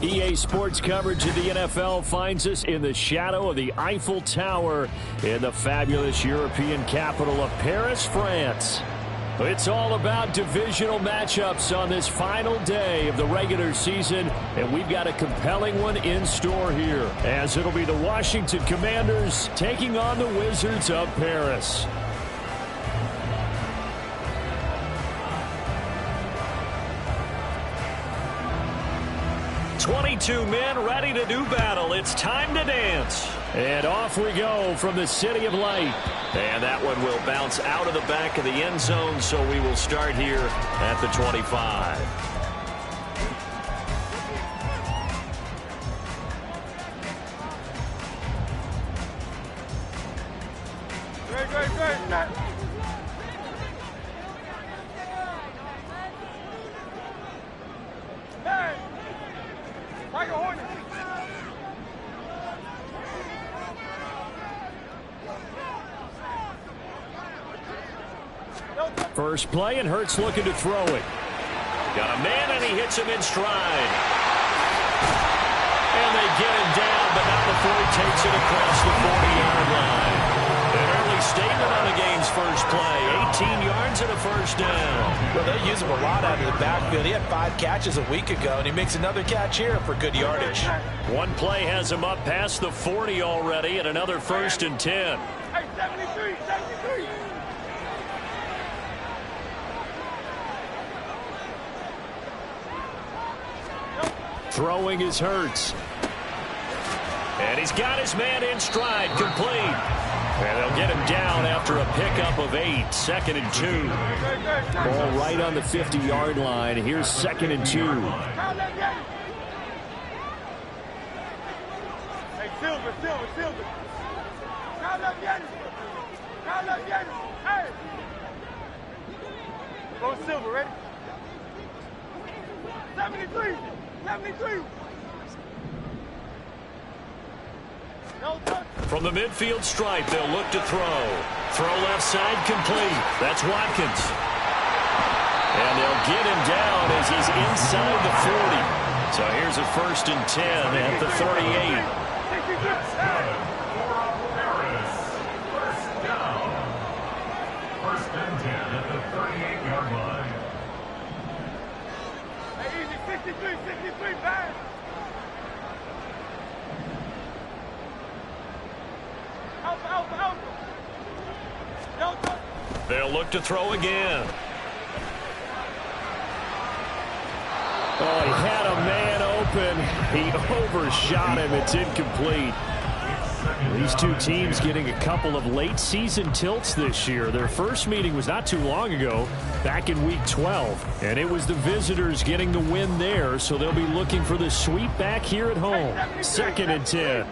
EA Sports coverage of the NFL finds us in the shadow of the Eiffel Tower in the fabulous European capital of Paris, France. It's all about divisional matchups on this final day of the regular season, and we've got a compelling one in store here, as it'll be the Washington Commanders taking on the Wizards of Paris. "22 men ready to do battle. It's time to dance." And off we go from the City of Light. And that one will bounce out of the back of the end zone, so we will start here at the 25. First play, and Hurts looking to throw it. Got a man, and he hits him in stride. And they get him down, but not before he takes it across the 40-yard line. An early statement on the game's first play. 18 yards and a first down. Well, they use him a lot out of the backfield. He had 5 catches a week ago, and he makes another catch here for good yardage. One play has him up past the 40 already, and another 1st and 10. Hey, 73, 73. Throwing is Hurts. And he's got his man in stride, complete. And they'll get him down after a pickup of 8, 2nd and 2. Ball right on the 50-yard line. Here's 2nd and 2. Hey, Silver. Hey. Go Silver, ready? 73. 73. From the midfield stripe, they'll look to throw. Throw left side, complete. That's Watkins. And they'll get him down as he's inside the 40. So here's a 1st and 10 at the 38. First down. 1st and 10 at the 38-yard line. Hey, easy, 63, back. They'll look to throw again. Oh, he had a man open. He overshot him. It's incomplete. These two teams getting a couple of late season tilts this year. Their first meeting was not too long ago, back in week 12. And it was the visitors getting the win there, so they'll be looking for the sweep back here at home. 2nd and 10.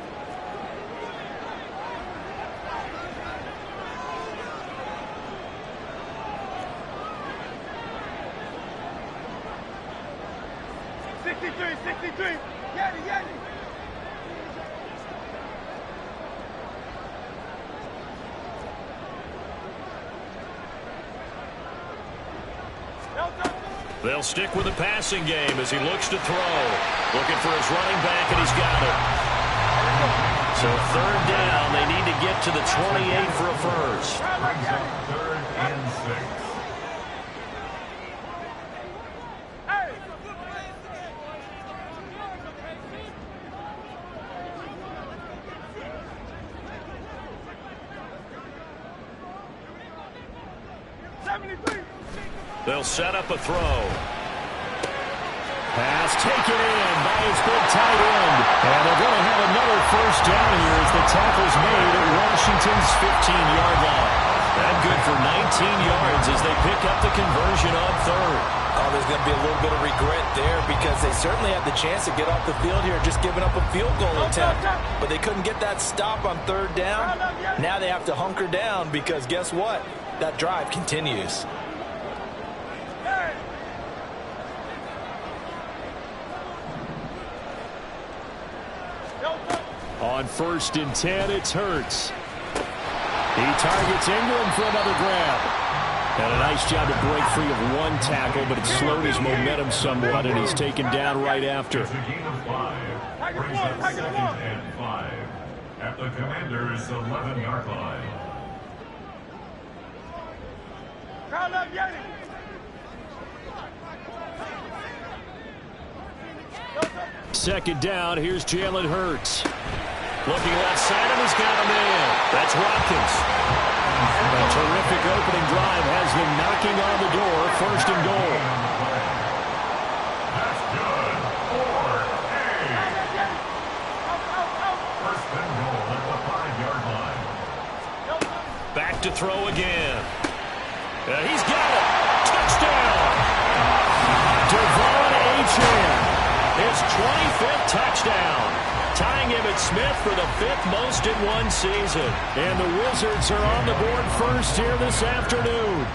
They'll stick with the passing game as he looks to throw. Looking for his running back, and he's got it. So 3rd down. They need to get to the 28 for a first. 3rd and 6. They'll set up a throw. Pass taken in by his big tight end. And they're going to have another first down here as the tackle's made at Washington's 15-yard line. And good for 19 yards as they pick up the conversion on 3rd. Oh, there's going to be a little bit of regret there because they certainly had the chance to get off the field here just giving up a field goal attempt. But they couldn't get that stop on 3rd down. Now they have to hunker down because guess what? That drive continues. On 1st and 10, it's Hurts. He targets Ingram for another grab. And a nice job to break free of one tackle, but it slowed his momentum somewhat, and he's taken down right after. It's a gain of 5. Brings up 2nd and 5 at the Commander's 11-yard line. Crowd up, Jayy. Second down, here's Jalen Hurts. Looking left side, and he's got a man. That's Watkins. A terrific opening drive has them knocking on the door, 1st and goal. That's good. 1st and goal at the 5-yard line. Back to throw again. He's got it. Touchdown. Devon Achane. His 25th touchdown. Tying Emmitt Smith for the 5th most in one season. And the Wizards are on the board first here this afternoon.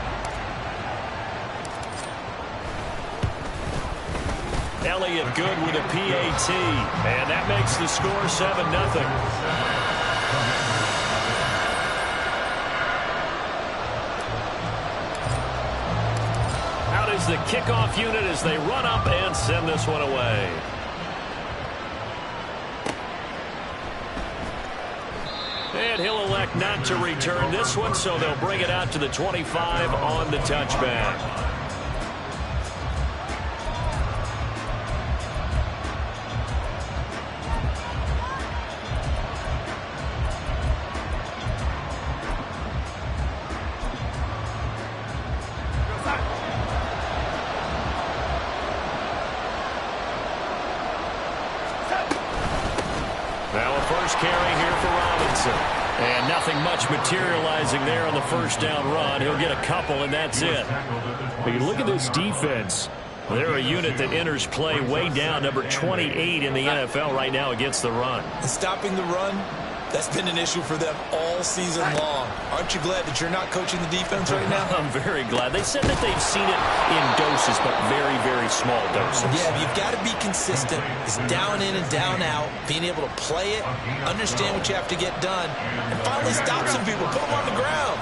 Elliott good with a PAT. And that makes the score 7-0. Out is the kickoff unit as they run up and send this one away. And he'll elect not to return this one, so they'll bring it out to the 25 on the touchback. Now a first carry here for Robinson. And nothing much materializing there on the first down run. He'll get a couple, and that's it. But you look at this defense. They're a unit that enters play way down, number 28 in the NFL right now against the run. And stopping the run, that's been an issue for them all season long. Aren't you glad that you're not coaching the defense right now? I'm very glad. They said that they've seen it in doses, but very, very small doses. Yeah, you've got to be consistent. It's down in and down out, being able to play it, understand what you have to get done, and finally stop some people, put them on the ground.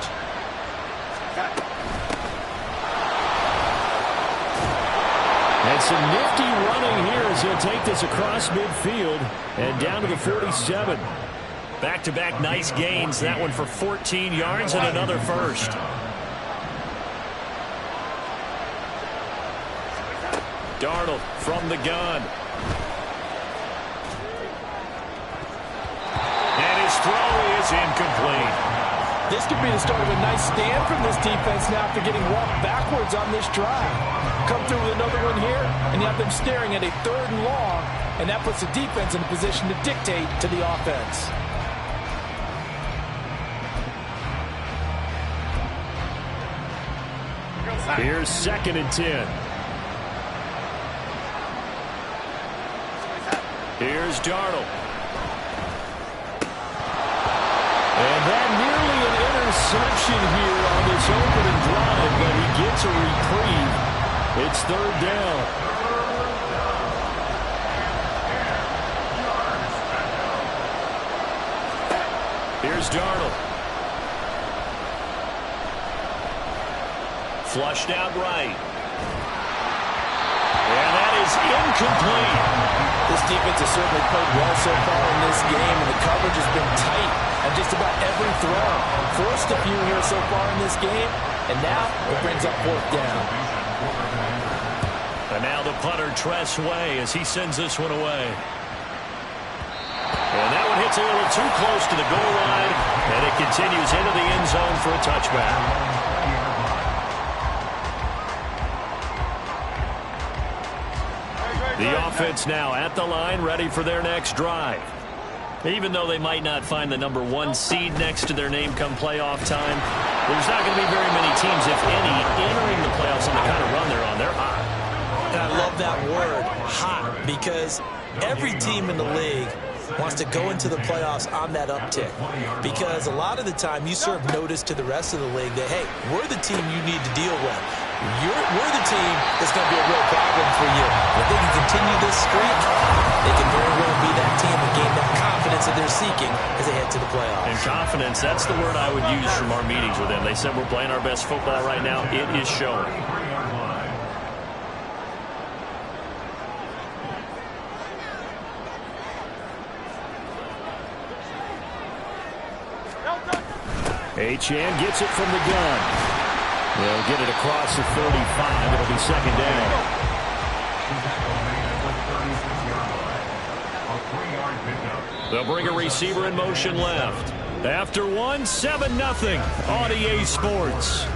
And some nifty running here as he'll take this across midfield and down to the 47. Back-to-back nice gains. That one for 14 yards and another first. Darnold from the gun. And his throw is incomplete. This could be the start of a nice stand from this defense now after getting walked backwards on this drive. Come through with another one here, and you have them staring at a 3rd and long, and that puts the defense in a position to dictate to the offense. Here's 2nd and 10. Here's Darnold. And that nearly an interception here on this opening drive, but he gets a reprieve. It's 3rd down. Here's Darnold. Flushed out right. And that is incomplete. This defense has certainly played well so far in this game, and the coverage has been tight at just about every throw. Forced a few here so far in this game, and now it brings up 4th down. And now the punter, Tress Way, as he sends this one away. And that one hits a little too close to the goal line, and it continues into the end zone for a touchback. The offense now at the line, ready for their next drive. Even though they might not find the number 1 seed next to their name come playoff time, there's not going to be very many teams, if any, entering the playoffs on the kind of run they're on. They're hot. And I love that word, hot, because every team in the league wants to go into the playoffs on that uptick. Because a lot of the time you serve notice to the rest of the league that, hey, we're the team you need to deal with. We're the team that's going to be a real problem for you. If they can continue this streak, they can very well be that team and gain that confidence confidence that they're seeking as they head to the playoffs. And confidence, that's the word I would use from our meetings with them. They said we're playing our best football right now. It is showing. Achane gets it from the gun. They'll get it across the 35. It'll be second down. They'll bring a receiver in motion left. After 7-0 on EA Sports.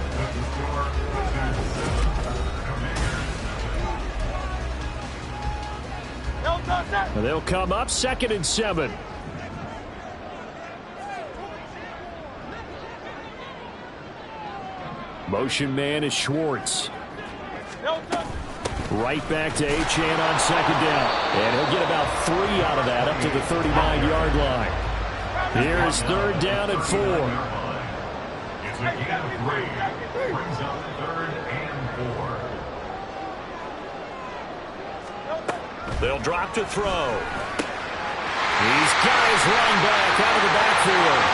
They'll come up 2nd and 7. Motion man is Schwartz. Right back to Achane on 2nd down. And he'll get about 3 out of that up to the 39-yard line. Here is 3rd down and 4. It's again 3. Brings up 3rd and 4. They'll drop to throw. He's got his run back out of the backfield.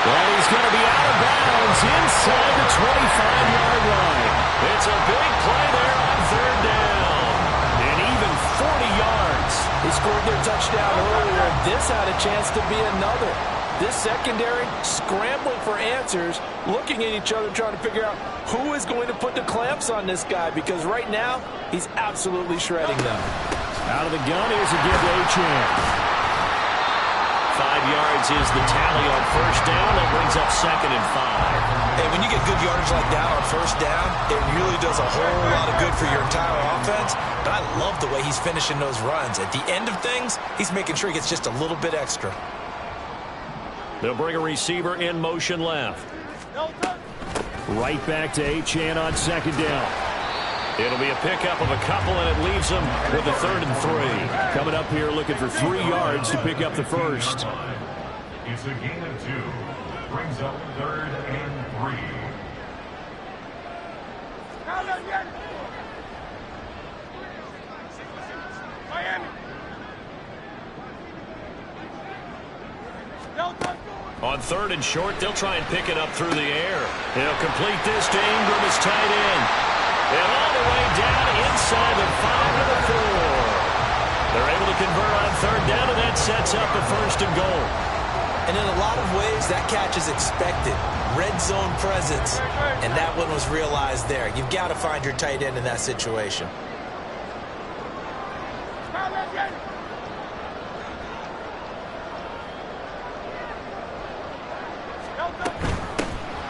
And he's going to be out of bounds inside the 25-yard line. It's a big play there on 3rd down. And even 40 yards. They scored their touchdown earlier, and this had a chance to be another. This secondary scrambling for answers, looking at each other, trying to figure out who is going to put the clamps on this guy, because right now, he's absolutely shredding them. Out of the gun, here's a give to Achane. 5 yards is the tally on 1st down. That brings up 2nd and 5. Hey, when you get good yardage like that on 1st down, it really does a whole lot of good for your entire offense. But I love the way he's finishing those runs. At the end of things, he's making sure he gets just a little bit extra. They'll bring a receiver in motion left. Right back to Achane on 2nd down. It'll be a pickup of a couple, and it leaves them with a 3rd and 3. Coming up here looking for 3 yards to pick up the first. It's a gain of 2. Brings up 3rd and 3. Miami. On 3rd and short, they'll try and pick it up through the air. They'll complete this to Ingram as tight end. And all the way down inside the 5 to the 4. They're able to convert on 3rd down, and that sets up the 1st and goal. And in a lot of ways, that catch is expected. Red zone presence, and that one was realized there. You've got to find your tight end in that situation.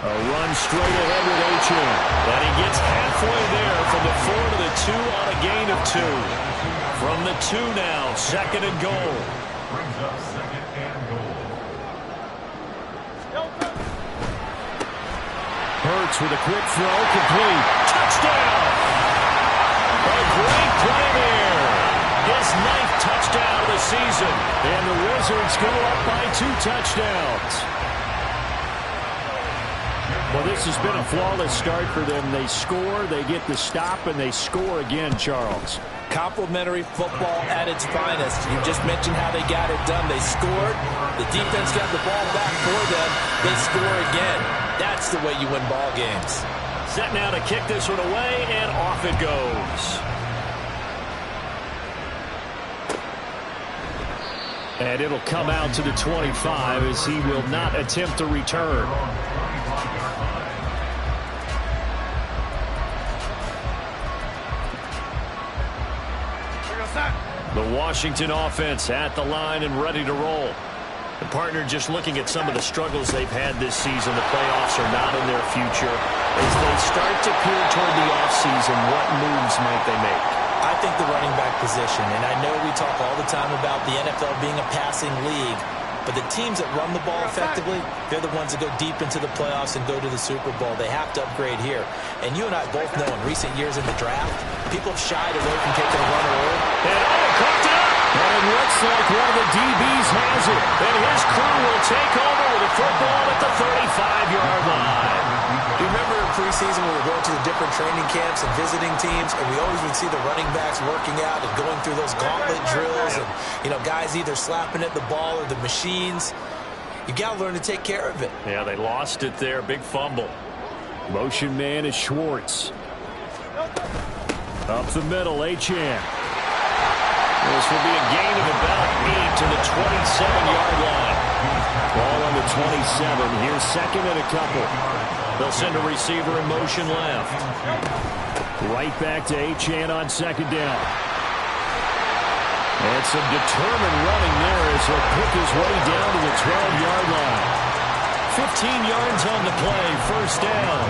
A run straight ahead with Achane. And he gets halfway there from the 4 to the 2 on a gain of 2. From the 2 now, 2nd and goal. Brings up 2nd and goal. Hurts with a quick throw, complete. Touchdown! A great play there. His 9th touchdown of the season. And the Wizards go up by 2 touchdowns. Well, this has been a flawless start for them. They score, they get the stop, and they score again, Charles. Complimentary football at its finest. You just mentioned how they got it done. They scored. The defense got the ball back for them. They score again. That's the way you win ball games. Set now to kick this one away, and off it goes. And it'll come out to the 25 as he will not attempt to return. The Washington offense at the line and ready to roll. The partner just looking at some of the struggles they've had this season. The playoffs are not in their future. As they start to peer toward the offseason, what moves might they make? I think the running back position, and I know we talk all the time about the NFL being a passing league, but the teams that run the ball effectively, they're the ones that go deep into the playoffs and go to the Super Bowl. They have to upgrade here. And you and I both know in recent years in the draft, people have shied away from taking a runner early. And cooked it up. And it looks like one of the DBs has it. And his crew will take over with a football at the 35-yard line. He remember in preseason when we were going to the different training camps and visiting teams, and we always would see the running backs working out and going through those gauntlet drills and, you know, guys either slapping at the ball or the machines. You got to learn to take care of it. Yeah, they lost it there. Big fumble. Motion man is Schwartz. Up the middle, Achane. This will be a gain of about 8 to the 27-yard line. Ball on the 27. Here's second and a couple. They'll send a receiver in motion left. Right back to Achane on second down. And some determined running there as he'll pick his way down to the 12-yard line. 15 yards on the play, first down.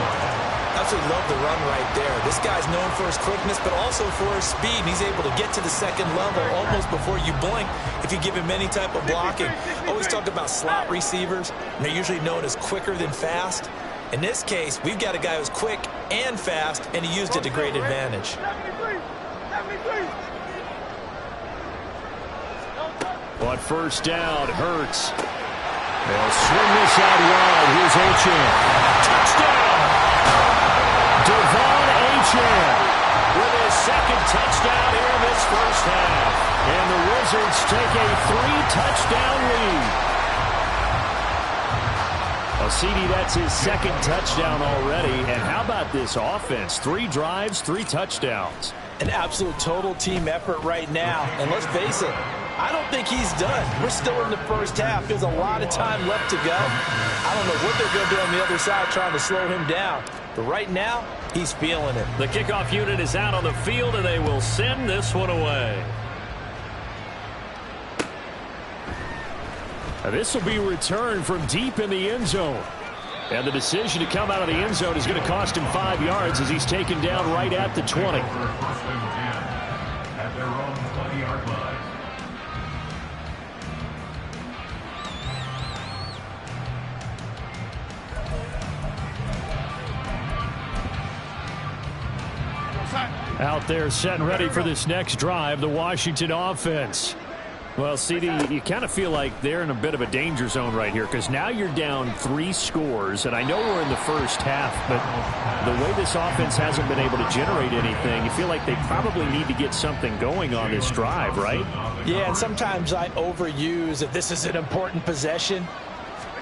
Absolutely love the run right there. This guy's known for his quickness, but also for his speed. And he's able to get to the second level almost before you blink if you give him any type of blocking. Always talk about slot receivers, and they're usually known as quicker than fast. In this case, we've got a guy who's quick and fast, and he used it to great advantage. On first down, Hurts. They'll swing this out wide. Here's Achane. Touchdown! Devon Achane with his second touchdown here in this first half. And the Wizards take a 3-touchdown lead. Well, CD, that's his second touchdown already. And how about this offense? 3 drives, 3 touchdowns. An absolute total team effort right now. And let's face it, I don't think he's done. We're still in the first half. There's a lot of time left to go. I don't know what they're going to do on the other side trying to slow him down. But right now, he's feeling it. The kickoff unit is out on the field, and they will send this one away. This will be returned from deep in the end zone. And the decision to come out of the end zone is going to cost him 5 yards as he's taken down right at the 20. At their own 20-yard line. Out there set and ready for this next drive, the Washington offense. Well, CD, you kind of feel like they're in a bit of a danger zone right here because now you're down 3 scores, and I know we're in the first half, but the way this offense hasn't been able to generate anything, you feel like they probably need to get something going on this drive, right? Yeah, and sometimes I overuse that this is an important possession.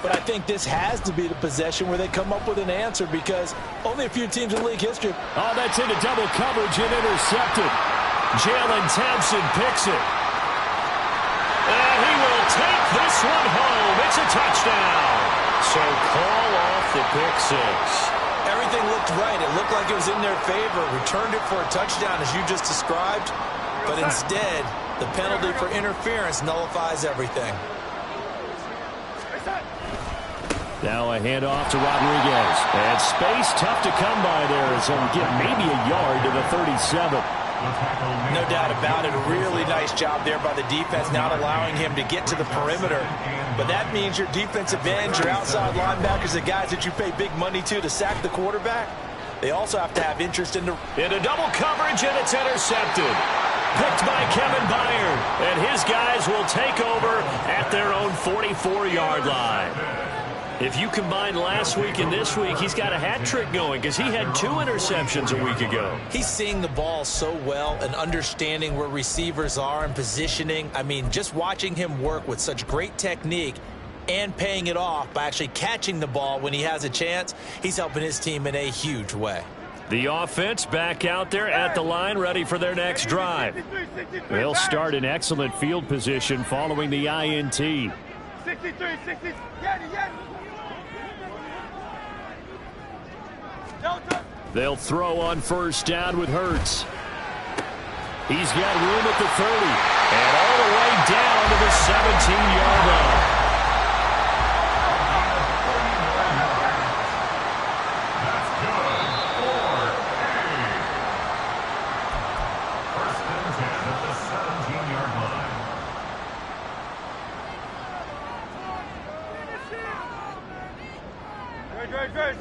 But I think this has to be the possession where they come up with an answer because only a few teams in league history. Oh, that's into double coverage and intercepted. Jalen Thompson picks it. And he will take this one home. It's a touchdown. So call off the pick six. Everything looked right. It looked like it was in their favor. Returned it for a touchdown, as you just described. But instead, the penalty for interference nullifies everything. Now a handoff to Rodriguez. And space tough to come by there as he'll get maybe a yard to the 37. No doubt about it. A really nice job there by the defense, not allowing him to get to the perimeter. But that means your defensive ends, your outside linebackers, the guys that you pay big money to sack the quarterback, they also have to have interest in double coverage, and it's intercepted. Picked by Kevin Byard. And his guys will take over at their own 44-yard line. If you combine last week and this week, he's got a hat trick going because he had 2 interceptions a week ago. He's seeing the ball so well and understanding where receivers are and positioning. I mean, just watching him work with such great technique and paying it off by actually catching the ball when he has a chance, he's helping his team in a huge way. The offense back out there at the line, ready for their next drive. They'll start in excellent field position following the INT. 63, 60, They'll throw on first down with Hurts. He's got room at the 30 and all the way down to the 17-yard line. That's good for a. First and 10 at the 17-yard line. Good.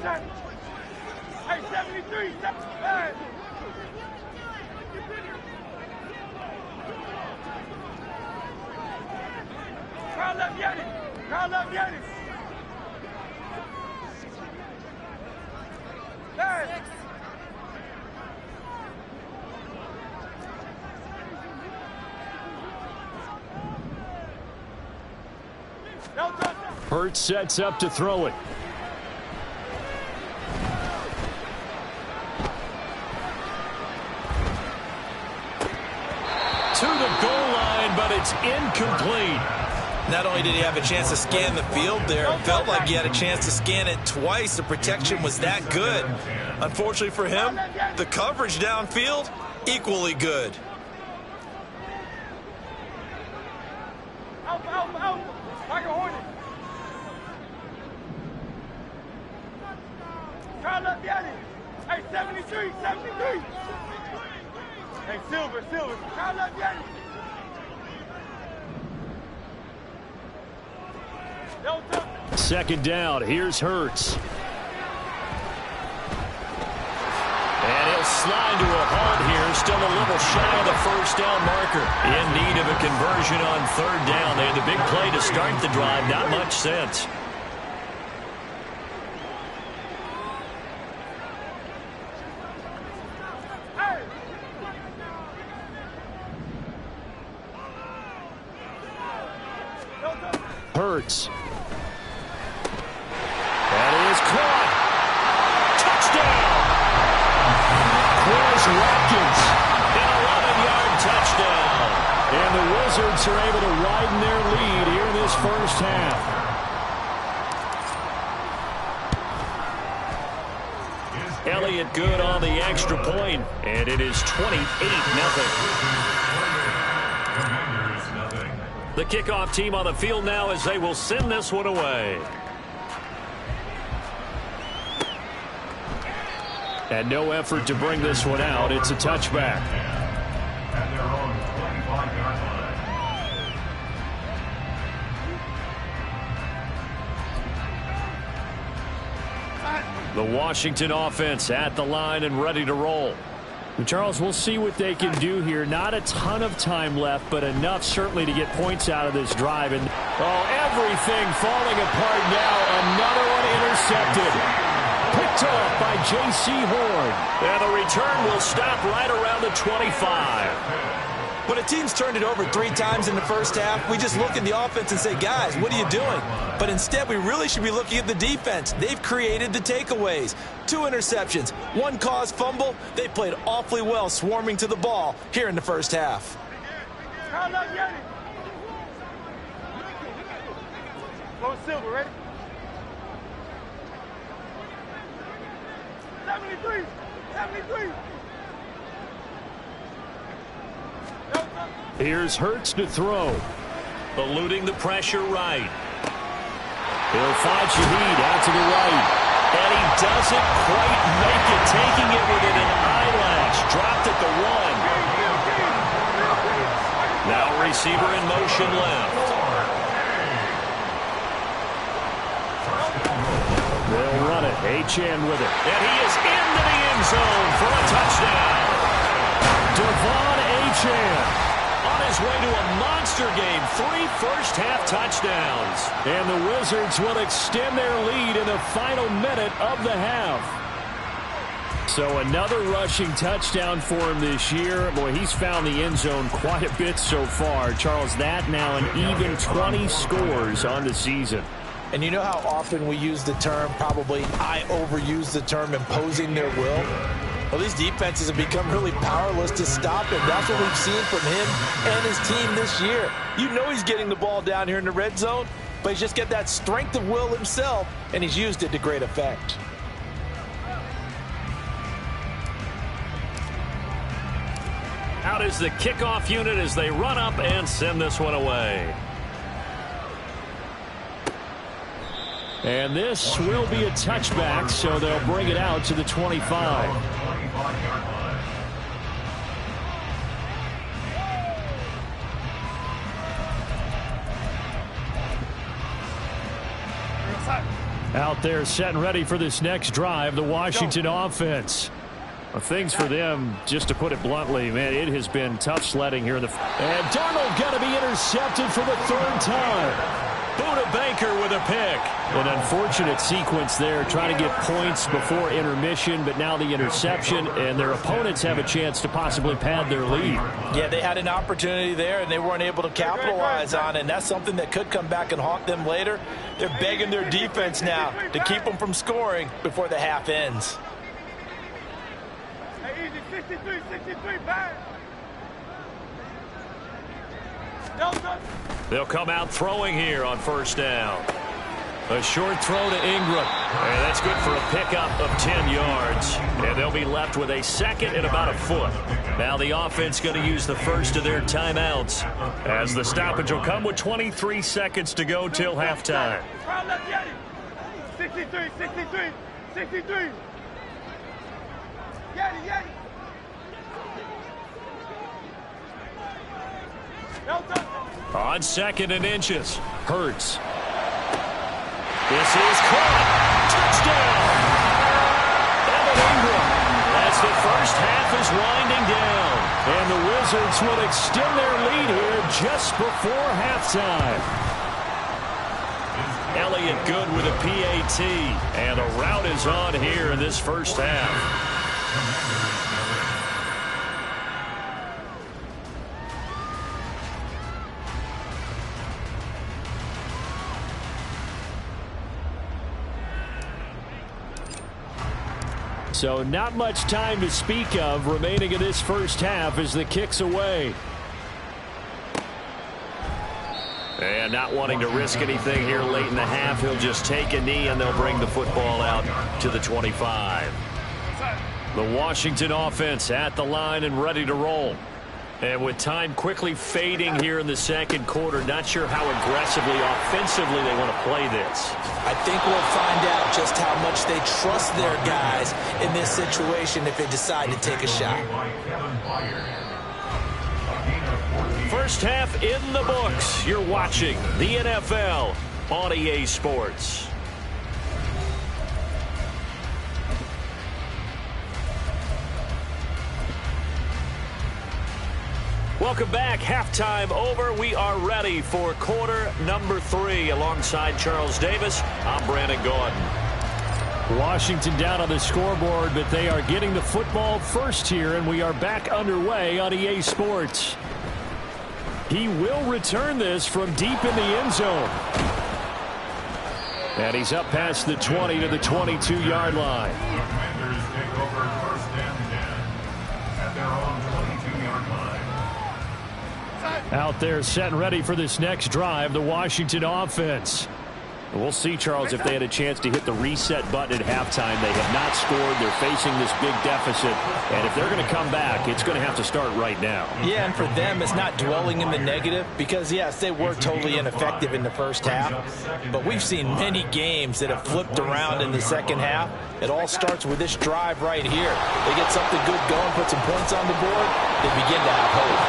Hey, 73, 75. Carl up, get it. Hurts sets up to throw it. To the goal line, but it's incomplete. Not only did he have a chance to scan the field there, it felt like he had a chance to scan it twice. The protection was that good. Unfortunately for him, the coverage downfield, equally good. Like a hornet. Try left Yanni. Hey, 73. Hey, Silver. Try left Yanni. Second down. Here's Hurts. And he'll slide to a halt here. Still a little shy of the first down marker. In need of a conversion on third down. They had the big play to start the drive. Not much sense. Hurts. That is caught. Touchdown. Quez Watkins. An 11-yard touchdown. And the Wizards are able to widen their lead here in this first half. Elliott good on the extra point, and it is 28-0. The kickoff team on the field now as they will send this one away. And no effort to bring this one out. It's a touchback. At their own 25-yard line. The Washington offense at the line and ready to roll. And Charles, we'll see what they can do here. Not a ton of time left, but enough certainly to get points out of this drive. And everything falling apart now. Another one intercepted. Picked off by J.C. Horn. And the return will stop right around the 25. When a team's turned it over 3 times in the first half, we just look at the offense and say, guys, what are you doing? But instead, we really should be looking at the defense. They've created the takeaways. 2 interceptions, 1 caused fumble. They played awfully well swarming to the ball here in the first half. Low Silver, ready? 73. Here's Hurts to throw. Eluding the pressure right. He'll find Shaheed out to the right. And he doesn't quite make it, taking it within an eyelash. Dropped at the 1. Now receiver in motion left. They'll run it. Achane with it. And he is into the end zone for a touchdown. Devon Achane. On his way to a monster game, 3 first-half touchdowns. And the Wizards will extend their lead in the final minute of the half. So another rushing touchdown for him this year. Boy, he's found the end zone quite a bit so far. Charles, that now an even 20 scores on the season. And you know how often we use the term, probably I overuse the term, imposing their will? Well, these defenses have become really powerless to stop him. That's what we've seen from him and his team this year. You know he's getting the ball down here in the red zone, but he's just got that strength of will himself, and he's used it to great effect. Out is the kickoff unit as they run up and send this one away. And this will be a touchback, so they'll bring it out to the 25. Out there set and ready for this next drive, the Washington offense. Well, things for them, just to put it bluntly, man, it has been tough sledding here in the... And Darnold got to be intercepted for the 3rd time. Buda Baker with a pick. An unfortunate sequence there, trying to get points before intermission, but now the interception, and their opponents have a chance to possibly pad their lead. Yeah, they had an opportunity there, and they weren't able to capitalize on it, and that's something that could come back and haunt them later. They're begging their defense now to keep them from scoring before the half ends. Hey, easy, 63, back. They'll come out throwing here on first down. A short throw to Ingram. And that's good for a pickup of 10 yards. And they'll be left with a second and about a foot. Now the offense going to use the first of their timeouts, as the stoppage will come with 23 seconds to go till halftime. 63. Yeti. On second and inches, Hurts. This is caught. Touchdown. Evan Ingram, as the first half is winding down. And the Wizards will extend their lead here just before halftime. Elliott good with a PAT. And a rout is on here in this first half. So not much time to speak of remaining in this first half as the kick's away. And not wanting to risk anything here late in the half, he'll just take a knee and they'll bring the football out to the 25. The Washington offense at the line and ready to roll. And with time quickly fading here in the second quarter, not sure how aggressively, offensively they want to play this. I think we'll find out just how much they trust their guys in this situation if they decide to take a shot. First half in the books. You're watching the NFL on EA Sports. Welcome back. Halftime over. We are ready for quarter number 3. Alongside Charles Davis, I'm Brandon Gordon. Washington down on the scoreboard, but they are getting the football first here, and we are back underway on EA Sports. He will return this from deep in the end zone. And he's up past the 20 to the 22-yard line. Commanders take over first and 10 at their own 22-yard line. Out there set and ready for this next drive, the Washington offense. We'll see, Charles, if they had a chance to hit the reset button at halftime. They have not scored. They're facing this big deficit. And if they're going to come back, it's going to have to start right now. Yeah, and for them, it's not dwelling in the negative because, yes, they were totally ineffective in the first half. But we've seen many games that have flipped around in the second half. It all starts with this drive right here. They get something good going, put some points on the board, they begin to have hope.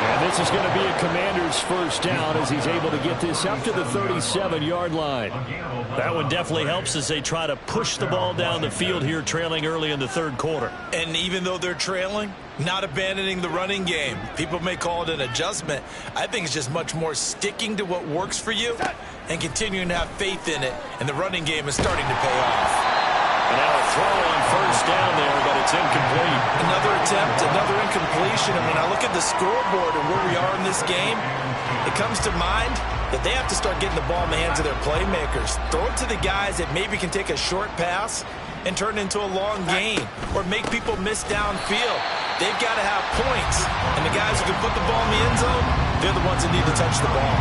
And this is going to be a Commander's first down as he's able to get this up to the 37-yard line. That one definitely helps as they try to push the ball down the field here, trailing early in the third quarter. And even though they're trailing, not abandoning the running game. People may call it an adjustment. I think it's just much more sticking to what works for you and continuing to have faith in it. And the running game is starting to pay off. And now a throw on first down there, but it's incomplete. Another attempt, another incompletion. And when I look at the scoreboard and where we are in this game, it comes to mind that they have to start getting the ball in the hands of their playmakers. Throw it to the guys that maybe can take a short pass and turn it into a long gain or make people miss downfield. They've got to have points. And the guys who can put the ball in the end zone, they're the ones that need to touch the ball.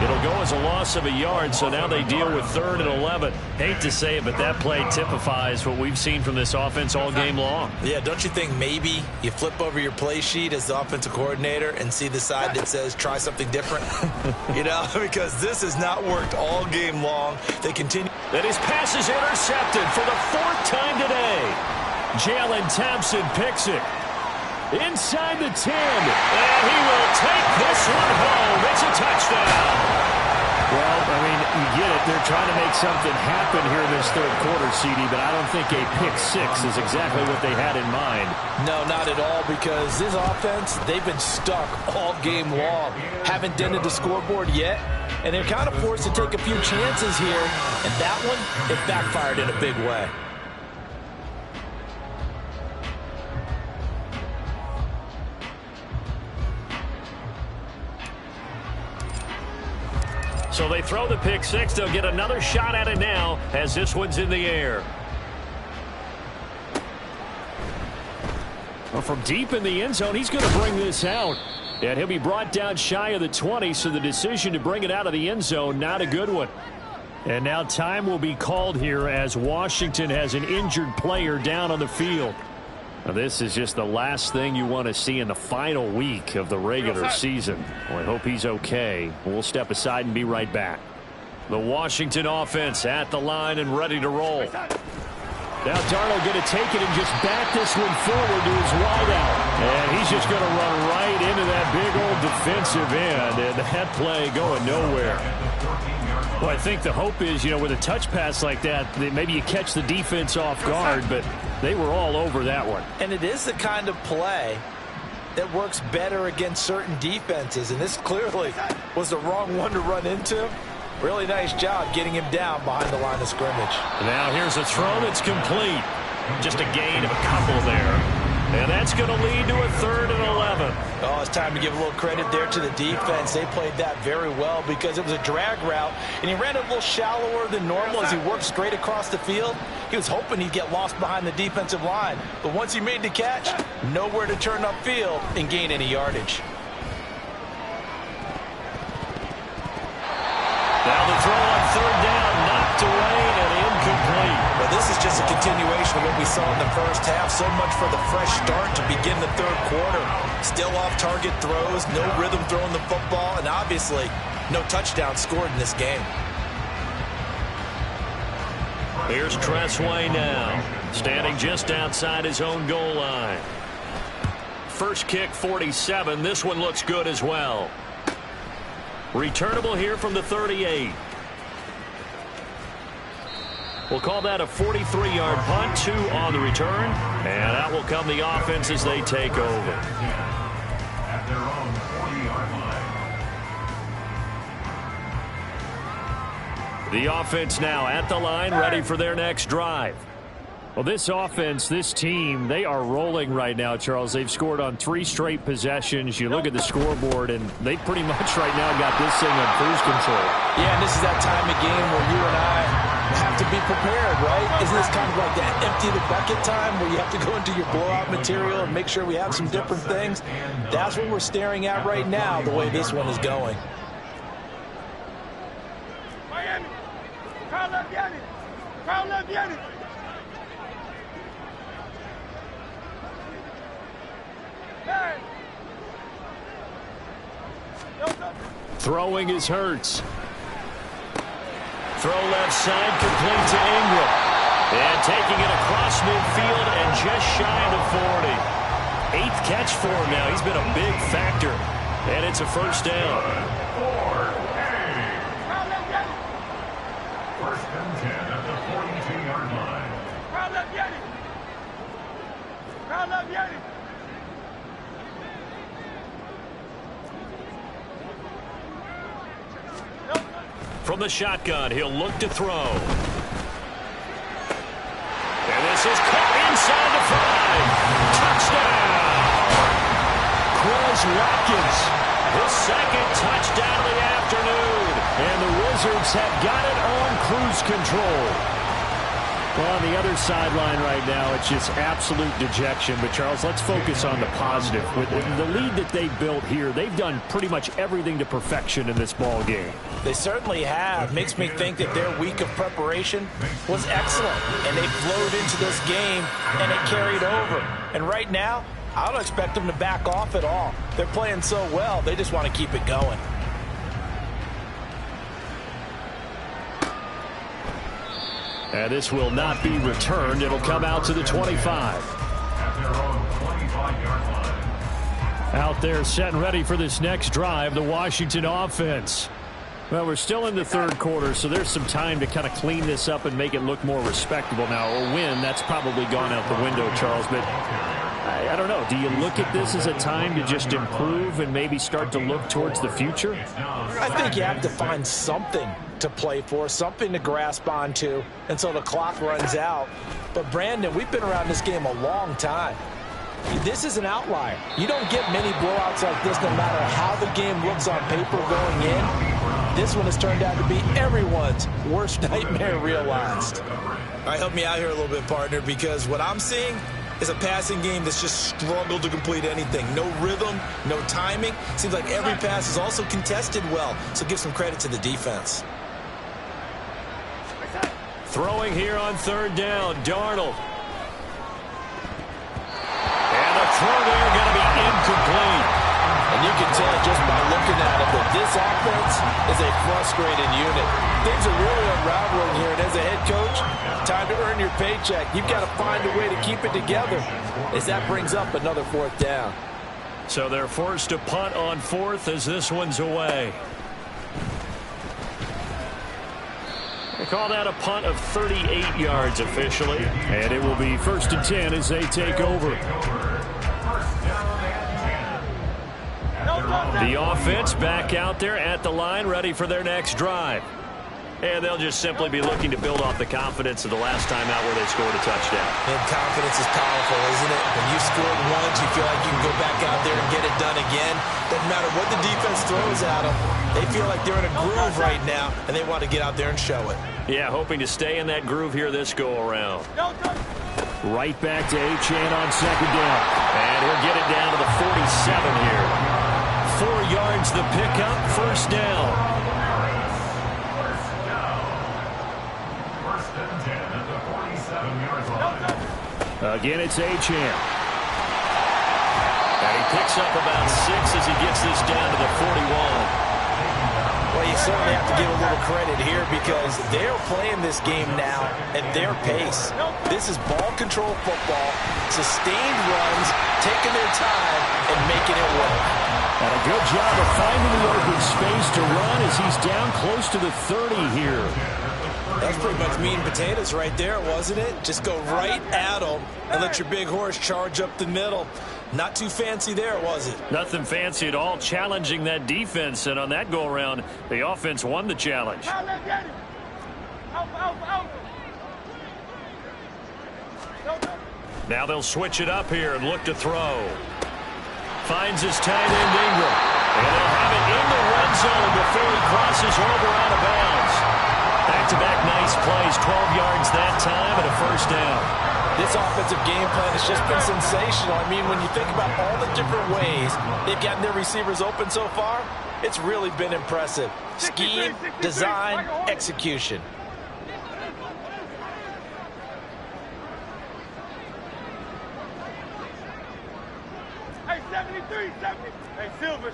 It'll go as a loss of a yard, so now they deal with 3rd and 11. Hate to say it, but that play typifies what we've seen from this offense all game long. Yeah, don't you think maybe you flip over your play sheet as the offensive coordinator and see the side that says try something different? You know, because this has not worked all game long. They continue. And his pass is intercepted for the 4th time today. Jalen Thompson picks it. Inside the 10, and he will take this one home. It's a touchdown. Well, I mean, you get it. They're trying to make something happen here in this third quarter, CD, but I don't think a pick six is exactly what they had in mind. No, not at all, because this offense, they've been stuck all game long. Haven't dented the scoreboard yet, and they're kind of forced to take a few chances here, and that one, it backfired in a big way. So they throw the pick six. They'll get another shot at it now as this one's in the air. Well, from deep in the end zone, he's going to bring this out. And he'll be brought down shy of the 20, so the decision to bring it out of the end zone, not a good one. And now time will be called here as Washington has an injured player down on the field. Now, this is just the last thing you want to see in the final week of the regular season. Well, I hope he's okay. We'll step aside and be right back. The Washington offense at the line and ready to roll. Now Darnold going to take it and just back this one forward to his wideout. And he's just going to run right into that big old defensive end. And that play going nowhere. Well, I think the hope is, with a touch pass like that, maybe you catch the defense off guard, but they were all over that one. And it is the kind of play that works better against certain defenses, and this clearly was the wrong one to run into. Really nice job getting him down behind the line of scrimmage. Now here's a throw that's complete. Just a gain of a couple there. And that's going to lead to a 3rd and 11. Oh, it's time to give a little credit there to the defense. They played that very well because it was a drag route, and he ran it a little shallower than normal as he worked straight across the field. He was hoping he'd get lost behind the defensive line. But once he made the catch, nowhere to turn upfield and gain any yardage. Now the throw on 3rd down, knocked away and incomplete. Well, this is just a continuation of what we saw in the first half. So much for the fresh start to begin the third quarter. Still off-target throws, no rhythm throwing the football, and obviously no touchdown scored in this game. Here's Tressway now, standing just outside his own goal line. First kick, 47. This one looks good as well. Returnable here from the 38. We'll call that a 43-yard punt, 2 on the return. And out will come the offense as they take over. At their own 40-yard line. The offense now at the line, ready for their next drive. Well, this offense, this team, they are rolling right now, Charles. They've scored on 3 straight possessions. You look at the scoreboard, and they pretty much right now got this thing on cruise control. Yeah, and this is that time of game where you and I have to be prepared, right? Isn't this kind of like that empty the bucket time where you have to go into your blowout material and make sure we have some different things? That's what we're staring at right now, the way this one is going. Miami. Crowd love Yanni. Crowd love Yanni. Hey. Throwing is Hurts. Throw left side, complete to Ingram. And taking it across midfield and just shy of the 40. 8th catch for him now. He's been a big factor. And it's a first down. First and 10 at the 42-yard line. Crowd love Yanni. Crowd love Yanni. From the shotgun, he'll look to throw. And this is caught inside the 5. Touchdown! Quez Watkins, his 2nd touchdown of the afternoon. And the Wizards have got it on cruise control. Well, on the other sideline right now, it's just absolute dejection. But, Charles, let's focus on the positive. With the lead that they built here, they've done pretty much everything to perfection in this ball game. They certainly have. Makes me think that their week of preparation was excellent. And they flowed into this game, and it carried over. And right now, I don't expect them to back off at all. They're playing so well, they just want to keep it going. And this will not be returned. It'll come out to the 25. At their own 25-yard line. Out there set and ready for this next drive, the Washington offense. Well, we're still in the third quarter, so there's some time to kind of clean this up and make it look more respectable. Now, a win, that's probably gone out the window, Charles, but I don't know. Do you look at this as a time to just improve and maybe start to look towards the future? I think you have to find something to play for, something to grasp onto until the clock runs out. But, Brandon, we've been around this game a long time. This is an outlier. You don't get many blowouts like this no matter how the game looks on paper going in. This one has turned out to be everyone's worst nightmare realized. All right, help me out here a little bit, partner, because what I'm seeing is a passing game that's just struggled to complete anything. No rhythm, no timing. Seems like every pass is also contested well, so give some credit to the defense. Throwing here on third down, Darnold. And the throw there going to be incomplete. And you can tell just by looking at it that this offense is a frustrated unit. Things are really unraveling here, and as a head coach, time to earn your paycheck. You've got to find a way to keep it together as that brings up another fourth down. So they're forced to punt on fourth as this one's away. They call that a punt of 38 yards officially, and it will be 1st and 10 as they take over. The offense back out there at the line, ready for their next drive. And they'll just simply be looking to build off the confidence of the last time out where they scored a touchdown. And confidence is powerful, isn't it? When you scored once, you feel like you can go back out there and get it done again. Doesn't matter what the defense throws at them. They feel like they're in a groove right now, and they want to get out there and show it. Yeah, hoping to stay in that groove here this go-around. Right back to Achane on second down. And he'll get it down to the 47 here. 4 yards the pickup, first down. First and 10 at the 47-yard line. Again, it's Achane. And he picks up about 6 as he gets this down to the 41. Well, you certainly have to give a little credit here because they're playing this game now at their pace. This is ball control football, sustained runs, taking their time, and making it work. And a good job of finding the open space to run as he's down close to the 30 here. That's pretty much meat and potatoes right there, wasn't it? Just go right at them and let your big horse charge up the middle. Not too fancy there, was it? Nothing fancy at all, challenging that defense. And on that go-around, the offense won the challenge. Now they'll switch it up here and look to throw. Finds his tight end Ingram. And they'll have it in the red zone before he crosses over out of bounds. Back-to-back nice plays, 12 yards that time and a first down. This offensive game plan has just been sensational. I mean, when you think about all the different ways they've gotten their receivers open so far, it's really been impressive. Scheme, design, execution. Hey, 73, 70. Hey, Silver.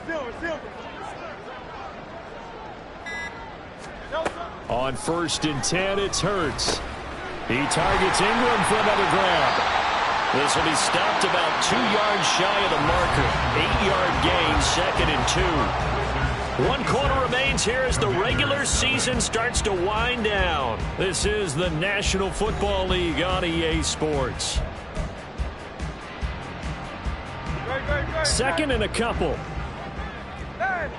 On 1st and 10, it's Hurts. He targets Ingram for another grab. This will be stopped about 2 yards shy of the marker. 8-yard gain, 2nd and 2. 1 quarter remains here as the regular season starts to wind down. This is the National Football League on EA Sports. 2nd and a couple. Hey.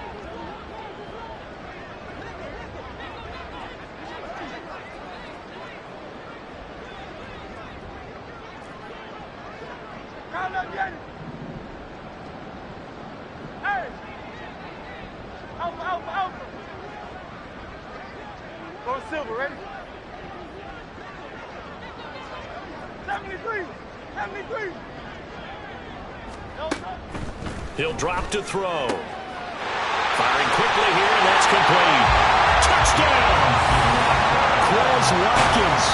Hey! Alpha! Go Silver, ready? 73! He'll drop to throw. Firing quickly here, and that's complete. Touchdown! Quez Watkins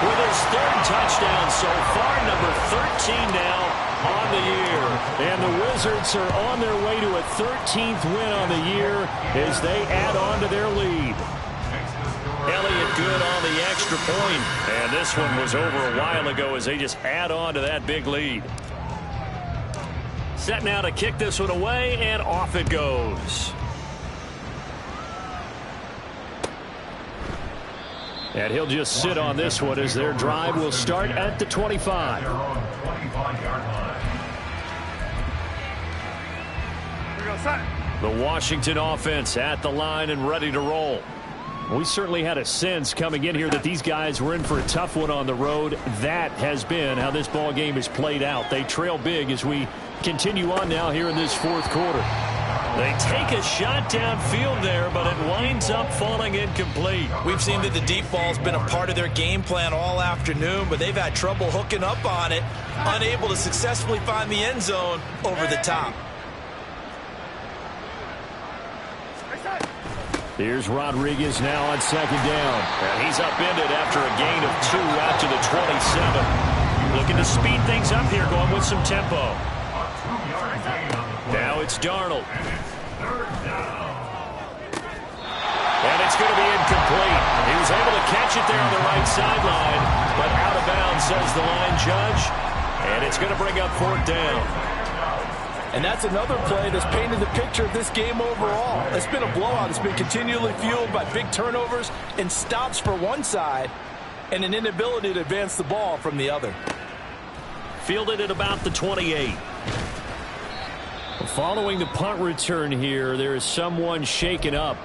with his 3rd touchdown so far, number 13 now on the year. And the Wizards are on their way to a 13th win on the year as they add on to their lead. Elliott good on the extra point, and this one was over a while ago as they just add on to that big lead. Set now to kick this one away, and off it goes. And he'll just sit on this one as their drive will start at the 25. The Washington offense at the line and ready to roll. We certainly had a sense coming in here that these guys were in for a tough one on the road. That has been how this ball game has played out. They trail big as we continue on now here in this fourth quarter. They take a shot downfield there, but it winds up falling incomplete. We've seen that the deep ball's been a part of their game plan all afternoon, but they've had trouble hooking up on it, unable to successfully find the end zone over the top. Here's Rodriguez now on second down. And he's upended after a gain of 2 out to the 27. Looking to speed things up here, going with some tempo. Now it's Darnold. And it's going to be incomplete. He was able to catch it there on the right sideline, but out of bounds, says the line judge. And it's going to bring up 4th down. And that's another play that's painted the picture of this game overall. It's been a blowout. It's been continually fueled by big turnovers and stops for one side and an inability to advance the ball from the other. Fielded at about the 28. Following the punt return here, there is someone shaken up.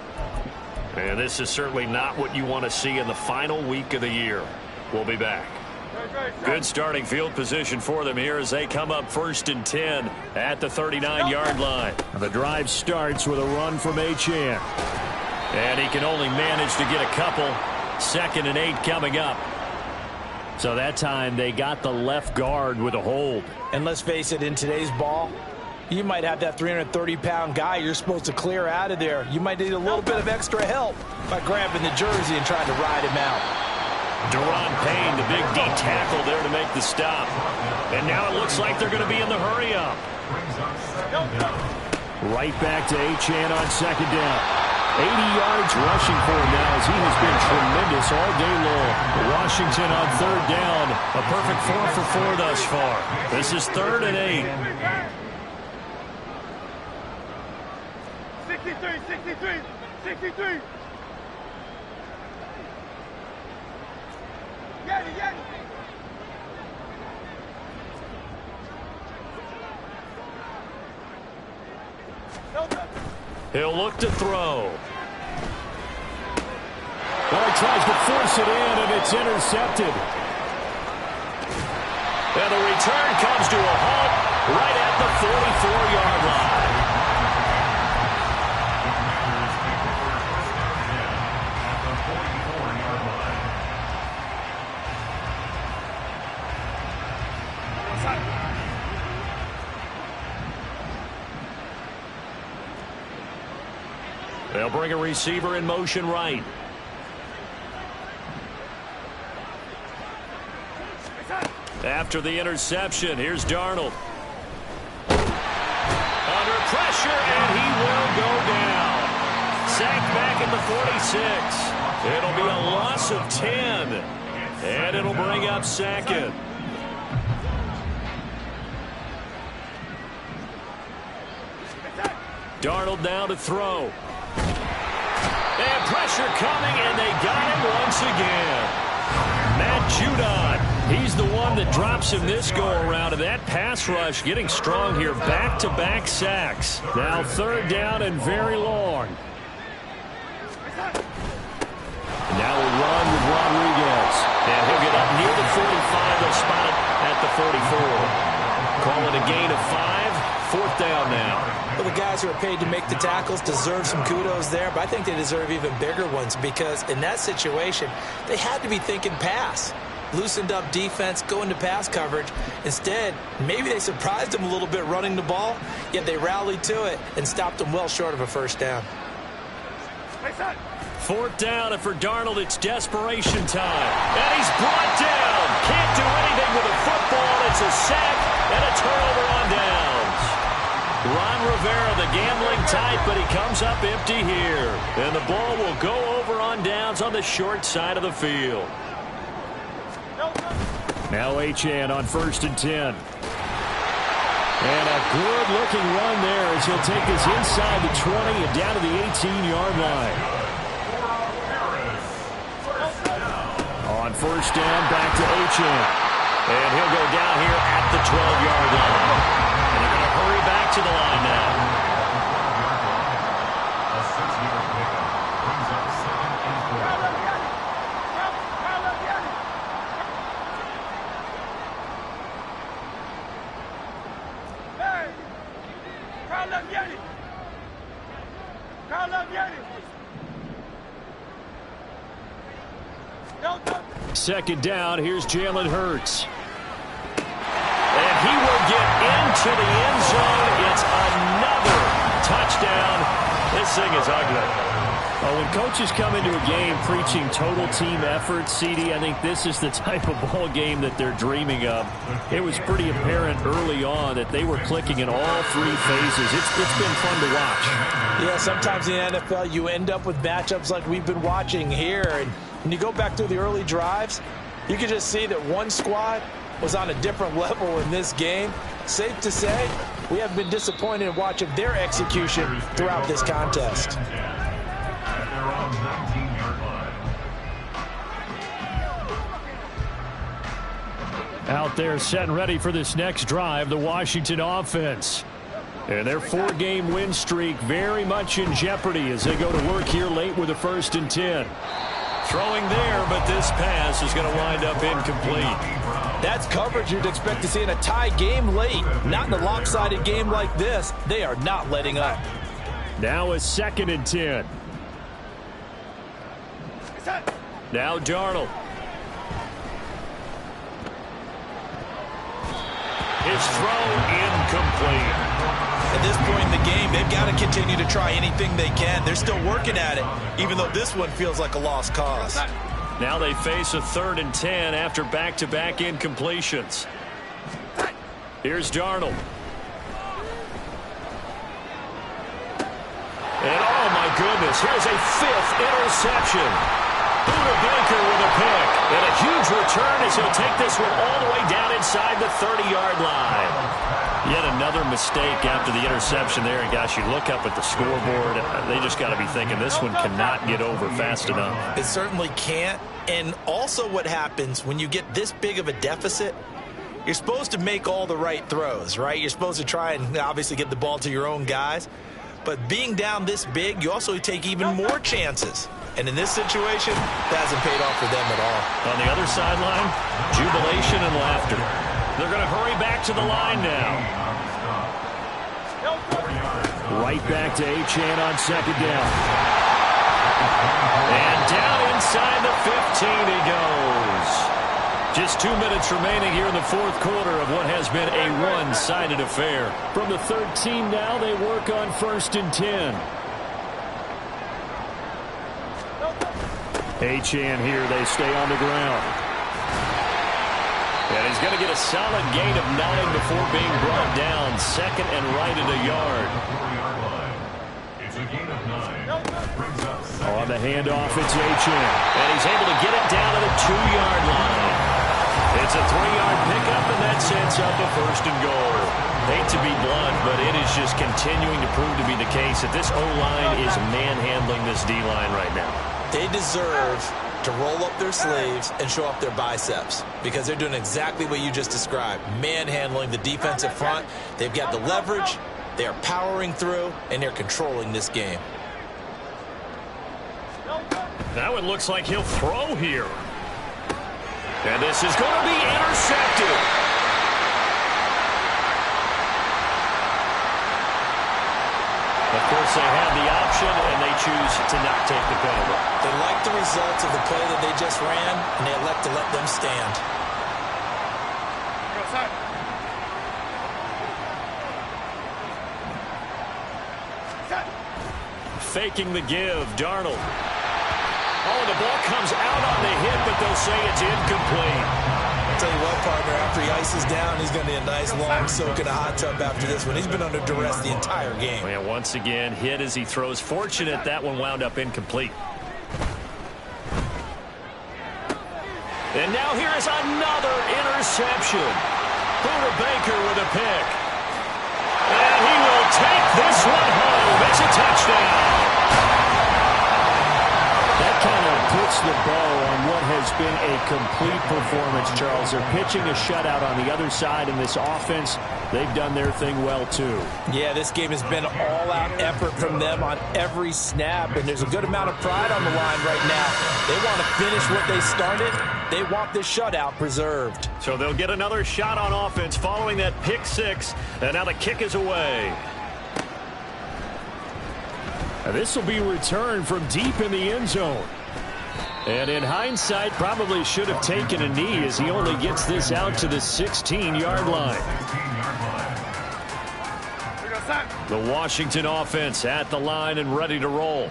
And this is certainly not what you want to see in the final week of the year. We'll be back. Good starting field position for them here as they come up 1st and 10 at the 39-yard line. The drive starts with a run from Achane. And he can only manage to get a couple. 2nd and 8 coming up. So that time they got the left guard with a hold. And let's face it, in today's ball, you might have that 330-pound guy you're supposed to clear out of there. You might need a little bit of extra help by grabbing the jersey and trying to ride him out. Deron Payne, the big D tackle there to make the stop. And now it looks like they're going to be in the hurry-up. Right back to Achane on second down. 80 yards rushing for him now as he has been tremendous all day long. Washington on 3rd down. A perfect 4 for 4 thus far. This is 3rd and 8. 63. Get it. He'll look to throw. Well, he tries to force it in, and it's intercepted. And the return comes to a halt right at the 44-yard line. They'll bring a receiver in motion right. After the interception, here's Darnold. Under pressure, and he will go down. Sacked back at the 46. It'll be a loss of 10. And it'll bring up 2nd. Darnold now to throw. And pressure coming, and they got him once again. Matt Judon, he's the one that drops him this go-around, and that pass rush getting strong here. Back-to-back sacks. Now 3rd down and very long. And now a run with Rodriguez. And he'll get up near the 45. They'll spot it at the 44. Call it a gain of 5. 4th down now. Well, the guys who are paid to make the tackles deserve some kudos there, but I think they deserve even bigger ones because in that situation, they had to be thinking pass. Loosened up defense, going to pass coverage. Instead, maybe they surprised them a little bit running the ball, yet they rallied to it and stopped them well short of a 1st down. 4th down, and for Darnold, it's desperation time. And he's brought down. Can't do anything with a football. It's a sack and a turnover on downs. Ron Rivera, the gambling type, but he comes up empty here. And the ball will go over on downs on the short side of the field. Now Achane on 1st and 10. And a good-looking run there as he'll take this inside the 20 and down to the 18-yard line. first down, back to Achane. And he'll go down here at the 12-yard line. And they're going to hurry back to the line now. A 6-yard pickup brings up 2nd and 4. Second down, here's Jalen Hurts. And he will get into the end zone. It's another touchdown. This thing is ugly. Well, when coaches come into a game preaching total team effort, CD, I think this is the type of ball game that they're dreaming of. It was pretty apparent early on that they were clicking in all three phases. It's been fun to watch. Yeah, sometimes in the NFL you end up with matchups like we've been watching here. And when you go back through the early drives, you can just see that one squad was on a different level in this game. Safe to say, we have been disappointed in watching their execution throughout this contest. At their own 19-yard line. Out there set and ready for this next drive, the Washington offense. And their 4-game win streak very much in jeopardy as they go to work here late with a 1st and 10. Throwing there, but this pass is going to wind up incomplete. That's coverage you'd expect to see in a tie game late. Not in a lopsided game like this. They are not letting up. Now a 2nd and 10. Now Darnold. His throw incomplete. At this point in the game, they've got to continue to try anything they can. They're still working at it, even though this one feels like a lost cause. Now they face a 3rd and 10 after back-to-back incompletions. Here's Darnold. And oh my goodness, here's a 5th interception. Buda Baker with a pick. And a huge return as he'll take this one all the way down inside the 30-yard line. Yet another mistake after the interception there. And gosh, you look up at the scoreboard, they just got to be thinking this one cannot get over fast enough. It certainly can't. And also what happens when you get this big of a deficit, you're supposed to make all the right throws, right? You're supposed to try and obviously get the ball to your own guys. But being down this big, you also take even more chances. And in this situation, that hasn't paid off for them at all. On the other sideline, jubilation and laughter. They're going to hurry back to the line now. Right back to Achane on 2nd down. And down inside the 15 he goes. Just 2 minutes remaining here in the 4th quarter of what has been a one-sided affair. From the 13 now, they work on 1st and 10. Achane here, they stay on the ground. And he's going to get a solid gain of 9 before being brought down. 2nd and right at a yard. It's a gain of 9. On the handoff, it's Achane. And he's able to get it down to the 2-yard line. It's a 3-yard pickup, and that sets up a 1st and goal. Hate to be blunt, but it is just continuing to prove to be the case that this O-line is manhandling this D-line right now. They deserve to roll up their sleeves and show up their biceps because they're doing exactly what you just described, manhandling the defensive front. They've got the leverage, they're powering through, and they're controlling this game. Now it looks like he'll throw here. And this is going to be intercepted. Of course, they had the option, and they choose to not take the penalty. They like the results of the play that they just ran, and they elect to let them stand. Faking the give, Darnold. Oh, the ball comes out on the hit, but they'll say it's incomplete. I'll tell you what, partner, after he ices down, he's going to need a nice long soak in a hot tub after this one. He's been under duress the entire game. And once again, hit as he throws. Fortunate that one wound up incomplete. And now here is another interception. Buda Baker with a pick. And he will take this one home. It's a touchdown. That kind of puts the bow on what has been a complete performance, Charles. They're pitching a shutout on the other side in this offense. They've done their thing well, too. Yeah, this game has been all-out effort from them on every snap, and there's a good amount of pride on the line right now. They want to finish what they started. They want this shutout preserved. So they'll get another shot on offense following that pick six, and now the kick is away. And this will be returned from deep in the end zone. And in hindsight, probably should have taken a knee as he only gets this out to the 16-yard line. The Washington offense at the line and ready to roll.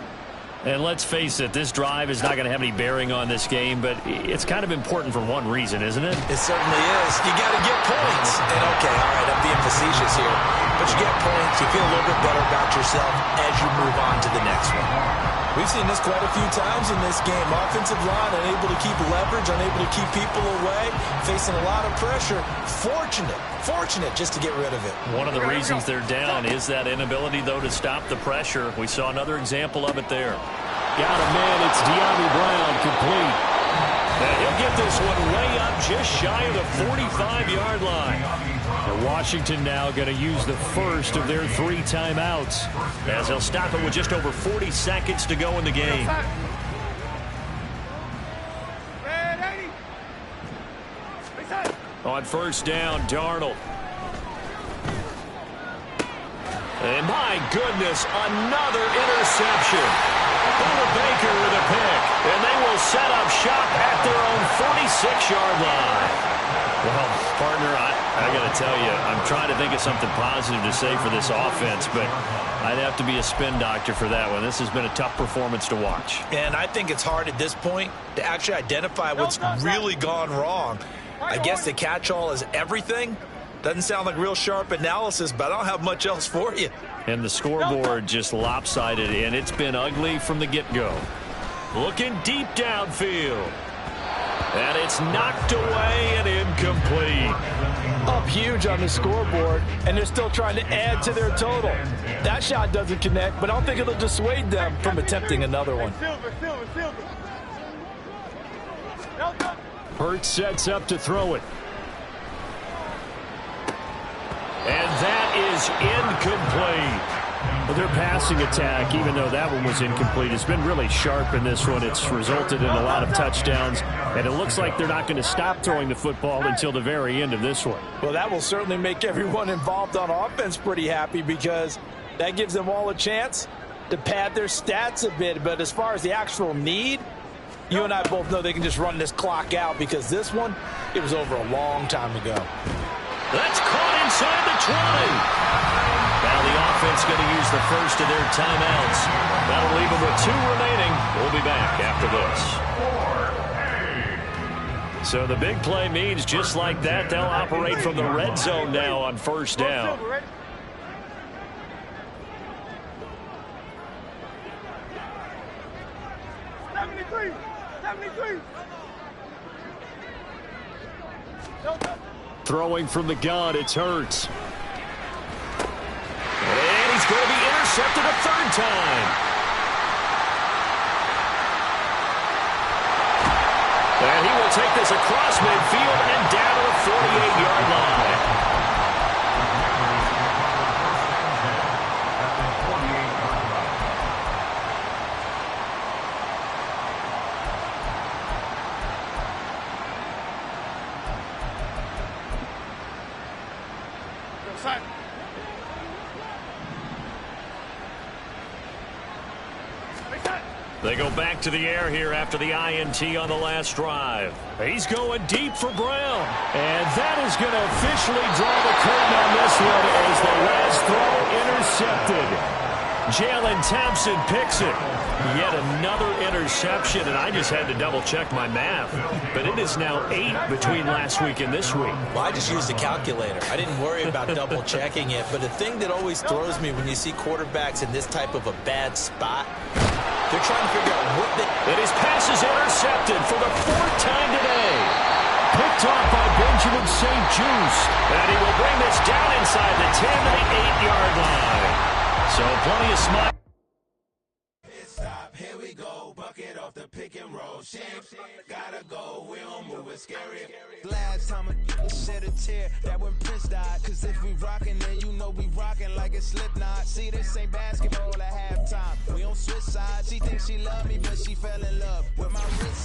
And let's face it, this drive is not going to have any bearing on this game, but it's kind of important for one reason, isn't it? It certainly is. You got to get points. And okay, all right, I'm being facetious here. But you get points, you feel a little bit better about yourself as you move on to the next one. We've seen this quite a few times in this game. Offensive line unable to keep leverage, unable to keep people away, facing a lot of pressure. Fortunate just to get rid of it. One of the reasons they're down is that inability, though, to stop the pressure. We saw another example of it there. Got a man, it's De'Ami Brown, complete. And he'll get this one way up just shy of the 45-yard line. And Washington now going to use the first of their 3 timeouts as they'll stop it with just over 40 seconds to go in the game. On first down, Darnold. And my goodness, another interception. Baker with a pick, and they will set up shop at their own 46-yard line. Well, partner, I got to tell you, I'm trying to think of something positive to say for this offense, but I'd have to be a spin doctor for that one. This has been a tough performance to watch. And I think it's hard at this point to actually identify what's really gone wrong. I guess the catch-all is everything. Doesn't sound like real sharp analysis, but I don't have much else for you. And the scoreboard just lopsided, and it's been ugly from the get-go. Looking deep downfield. And it's knocked away and incomplete. Up huge on the scoreboard, and they're still trying to add to their total. That shot doesn't connect, but I don't think it'll dissuade them from attempting another one. Hurts sets up to throw it. And that is incomplete. Well, their passing attack, even though that one was incomplete, has been really sharp in this one. It's resulted in a lot of touchdowns, and it looks like they're not going to stop throwing the football until the very end of this one. Well, that will certainly make everyone involved on offense pretty happy because that gives them all a chance to pad their stats a bit. But as far as the actual need, you and I both know they can just run this clock out because this one, it was over a long time ago. That's caught inside the 20. Now the offense going to use the first of their timeouts. That'll leave them with 2 remaining. We'll be back after this. So the big play means just like that, they'll operate from the red zone now on first down. Throwing from the gun, it's Hurts. And he's going to be intercepted a 3rd time. And he will take this across midfield and down to the 48-yard line. They go back to the air here after the INT on the last drive. He's going deep for Brown. And that is going to officially draw the curtain on this one as the last throw intercepted. Jalen Thompson picks it. Yet another interception, and I just had to double-check my math. But it is now 8 between last week and this week. Well, I just used a calculator. I didn't worry about double-checking it. But the thing that always throws me when you see quarterbacks in this type of a bad spot, they're trying to figure out what they... And his pass is intercepted for the 4th time today. Picked off by Benjamin St. Juice. And he will bring this down inside the 10 to the 8-yard line. So plenty of smile. Stop, here we go, bucket off the pick and roll. She ain't gotta go, we don't move it scary. Last time a shed a tear, that when Prince died. Cause if we rockin', then you know we rockin' like it's Slipknot. See, this ain't basketball at halftime. We don't switch sides. She thinks she love me, but she fell in love with my wrist.